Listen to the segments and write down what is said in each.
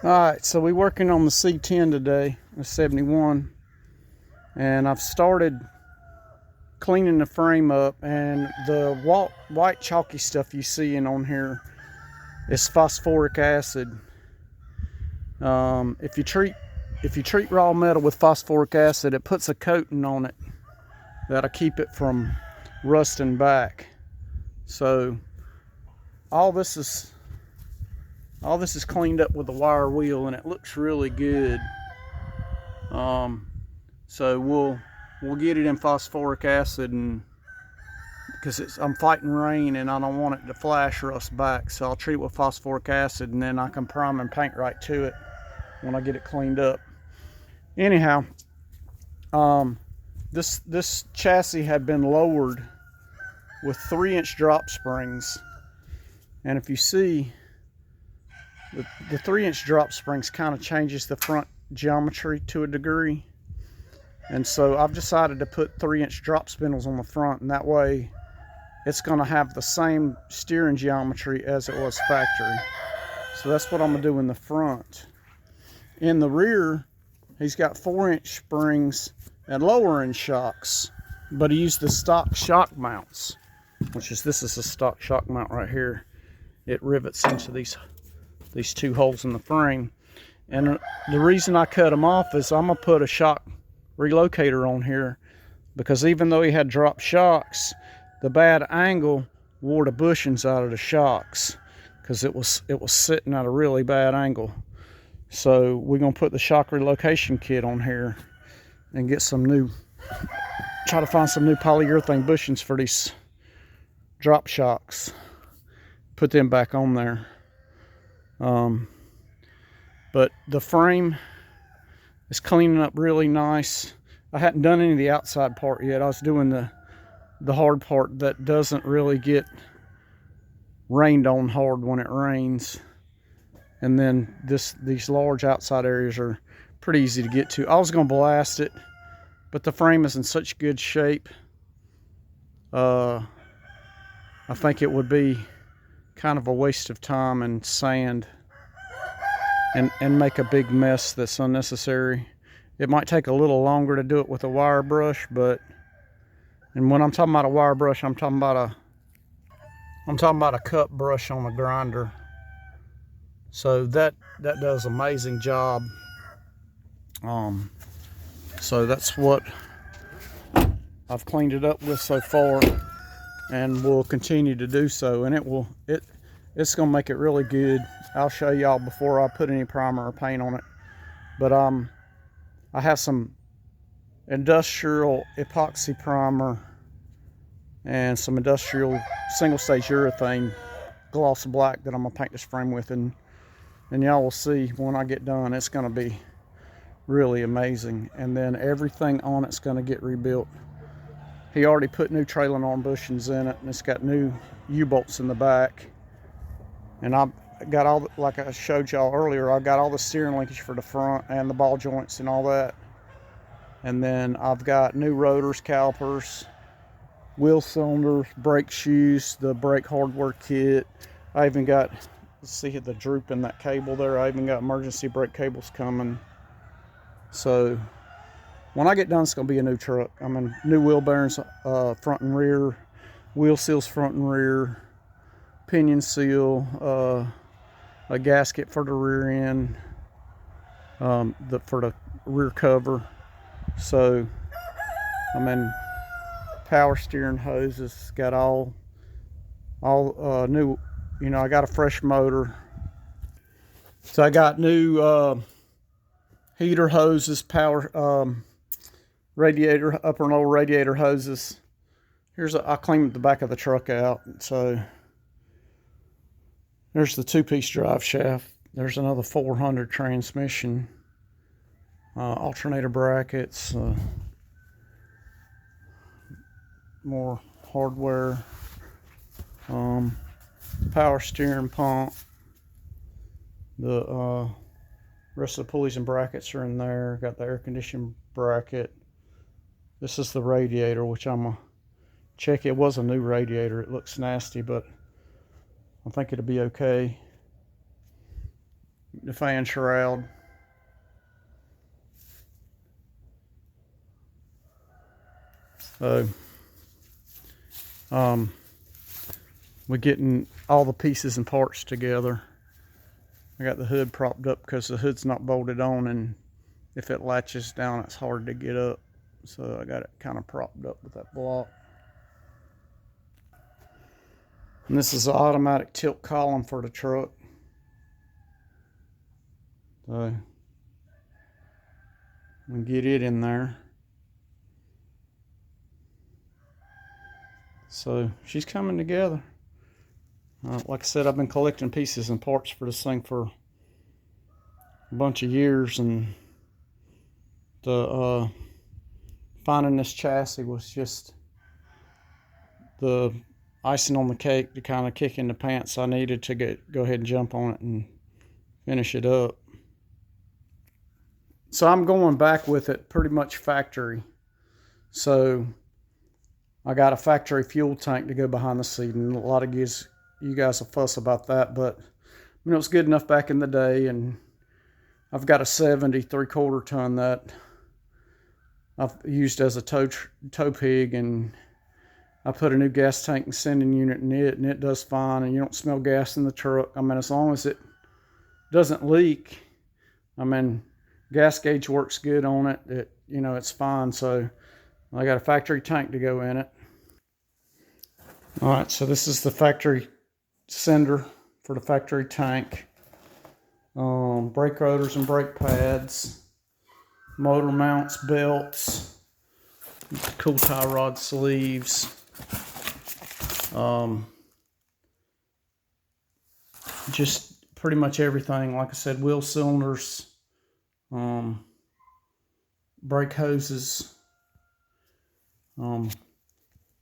Alright, so we're working on the C10 today, the 71, and I've started cleaning the frame up, and the white chalky stuff you see in on here is phosphoric acid. If you treat raw metal with phosphoric acid, it puts a coating on it that'll keep it from rusting back. So all this is cleaned up with a wire wheel, and it looks really good. So we'll get it in phosphoric acid, and because I'm fighting rain and I don't want it to flash rust back, so I'll treat it with phosphoric acid, and then I can prime and paint right to it when I get it cleaned up. Anyhow, this chassis had been lowered with 3-inch drop springs, and if you see, the 3-inch drop springs kind of changes the front geometry to a degree, and so I've decided to put 3-inch drop spindles on the front, and that way it's going to have the same steering geometry as it was factory. So that's what I'm going to do in the front. In the rear, he's got 4-inch springs and lower end shocks, but he used the stock shock mounts, this is a stock shock mount right here. It rivets into these two holes in the frame, and the reason I cut them off is I'm gonna put a shock relocator on here, because even though he had drop shocks, the bad angle wore the bushings out of the shocks, because it was sitting at a really bad angle. So we're gonna put the shock relocation kit on here and get try to find some new polyurethane bushings for these drop shocks, put them back on there. But the frame is cleaning up really nice. I hadn't done any of the outside part yet. I was doing the hard part that doesn't really get rained on hard when it rains. And then these large outside areas are pretty easy to get to. I was going to blast it, but the frame is in such good shape. I think it would be kind of a waste of time and sand and make a big mess that's unnecessary. It might take a little longer to do it with a wire brush, and when I'm talking about a wire brush, I'm talking about a cup brush on a grinder. So that does an amazing job. So that's what I've cleaned it up with so far, and will continue to do so, and it's gonna make it really good. I'll show y'all before I put any primer or paint on it. But I have some industrial epoxy primer and some industrial single stage urethane gloss black that I'm gonna paint this frame with, and y'all will see when I get done. It's gonna be really amazing, and then everything on it's gonna get rebuilt. He already put new trailing arm bushings in it, and it's got new U-bolts in the back, and I've got all like I showed y'all earlier, I got all the steering linkage for the front and the ball joints and all that. And then I've got new rotors, calipers, wheel cylinders, brake shoes, the brake hardware kit. I even got, let's see the droop in that cable there, I even got emergency brake cables coming. So when I get done, it's gonna be a new truck. I mean, new wheel bearings front and rear, wheel seals front and rear, pinion seal, a gasket for the rear end, for the rear cover. So I mean, power steering hoses, got all new. You know, I got a fresh motor, so I got new heater hoses, power radiator, upper and lower radiator hoses. I cleaned the back of the truck out, so there's the 2-piece drive shaft. There's another 400 transmission, alternator brackets, more hardware, power steering pump. The rest of the pulleys and brackets are in there. Got the air conditioning bracket. This is the radiator, which I'm gonna check. It was a new radiator. It looks nasty, but I think it'll be okay. the fan shroud. So we're getting all the pieces and parts together. I got the hood propped up because the hood's not bolted on, and if it latches down, it's hard to get up. So I got it kind of propped up with that block. And this is the automatic tilt column for the truck. So we get it in there. So she's coming together. Like I said, I've been collecting pieces and parts for this thing for a bunch of years, and the finding this chassis was just the icing on the cake to kind of kick in the pants I needed to go ahead and jump on it and finish it up. So I'm going back with it pretty much factory. So I got a factory fuel tank to go behind the seat, and a lot of you guys will fuss about that, but it was good enough back in the day. And I've got a 70 3/4 ton that I've used as a tow pig, and I put a new gas tank and sending unit in it, and it does fine, and you don't smell gas in the truck. I mean, as long as it doesn't leak, I mean, gas gauge works good on it. It's fine. So I got a factory tank to go in it. All right, so this is the factory sender for the factory tank. Brake rotors and brake pads, motor mounts, belts, cool tie rod sleeves, just pretty much everything. Like I said, wheel cylinders, brake hoses,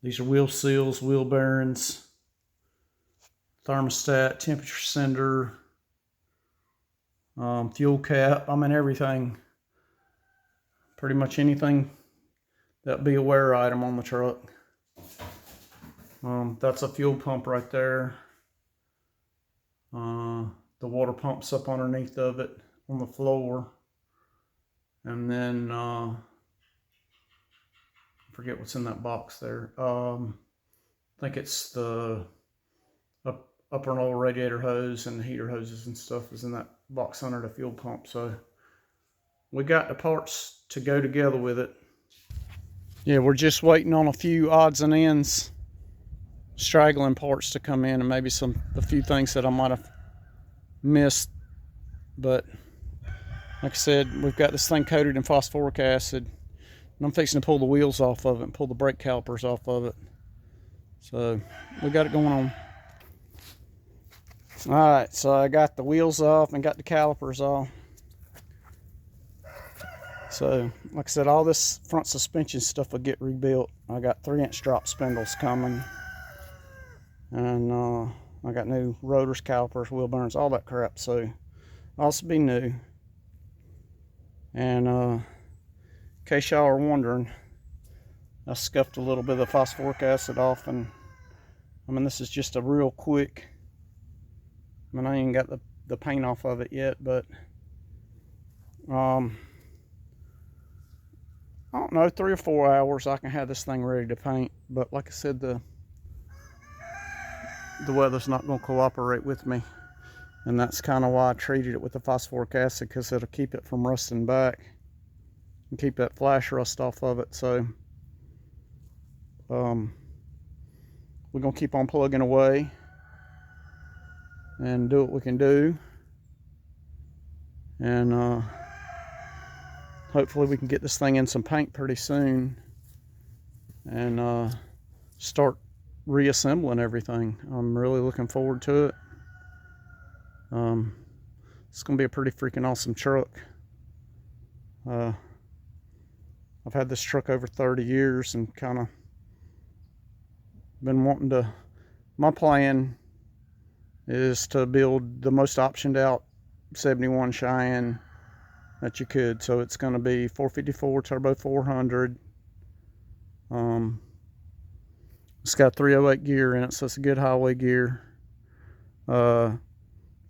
these are wheel seals, wheel bearings, thermostat, temperature sender, fuel cap. I mean, everything, pretty much anything that'd be a wear item on the truck. That's a fuel pump right there. The water pump's up underneath of it on the floor. And then I forget what's in that box there. I think it's the upper and lower radiator hose, and the heater hoses and stuff is in that box under the fuel pump. So we got the parts to go together with it. Yeah, we're just waiting on a few odds and ends, straggling parts to come in, and maybe a few things that I might have missed. But like I said, we've got this thing coated in phosphoric acid, and I'm fixing to pull the wheels off of it and pull the brake calipers off of it. So we got it going on. All right, so I got the wheels off and got the calipers off. So like I said, all this front suspension stuff will get rebuilt. I got 3-inch drop spindles coming, and I got new rotors, calipers, wheel bearings, all that crap. So also be new. And in case y'all are wondering, I scuffed a little bit of the phosphoric acid off, and I mean, this is just a real quick, I mean, I ain't got the paint off of it yet, but I don't know, 3 or 4 hours I can have this thing ready to paint. But like I said, the weather's not going to cooperate with me, and that's kind of why I treated it with the phosphoric acid, because it'll keep it from rusting back and keep that flash rust off of it. So we're going to keep on plugging away and do what we can do, and hopefully we can get this thing in some paint pretty soon, and start reassembling everything. I'm really looking forward to it. It's gonna be a pretty freaking awesome truck. I've had this truck over 30 years and kind of been wanting to, my plan is to build the most optioned out 71 Cheyenne that you could. So it's going to be 454 turbo 400. It's got 308 gear in it, so it's a good highway gear.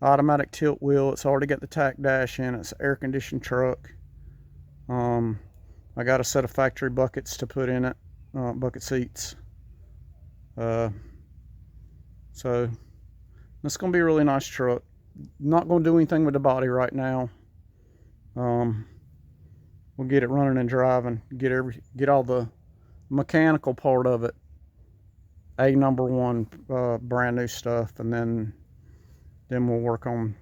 automatic tilt wheel. It's already got the tack dash in. It's an air conditioned truck. I got a set of factory buckets to put in it, bucket seats. So it's gonna be a really nice truck. Not gonna do anything with the body right now. We'll get it running and driving, get all the mechanical part of it, number one, brand new stuff, and then we'll work on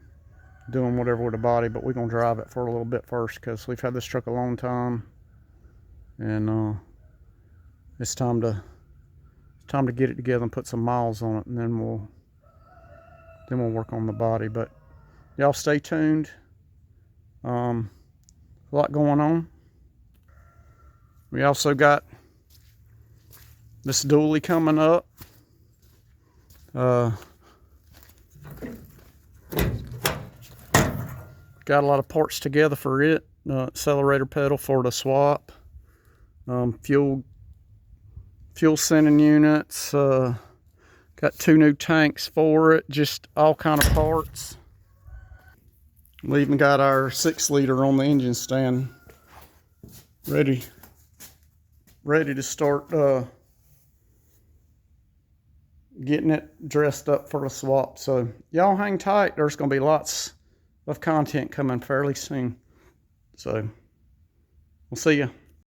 doing whatever with the body. But we're gonna drive it for a little bit first because we've had this truck a long time, and it's time to get it together and put some miles on it, and then we'll work on the body. But y'all stay tuned. A lot going on. We also got this dually coming up. Got a lot of parts together for it. Accelerator pedal for the swap. Fuel sending units. Got 2 new tanks for it. Just all kind of parts. We even got our 6-liter on the engine stand, ready to start getting it dressed up for the swap. So y'all hang tight. There's going to be lots of content coming fairly soon. So we'll see you.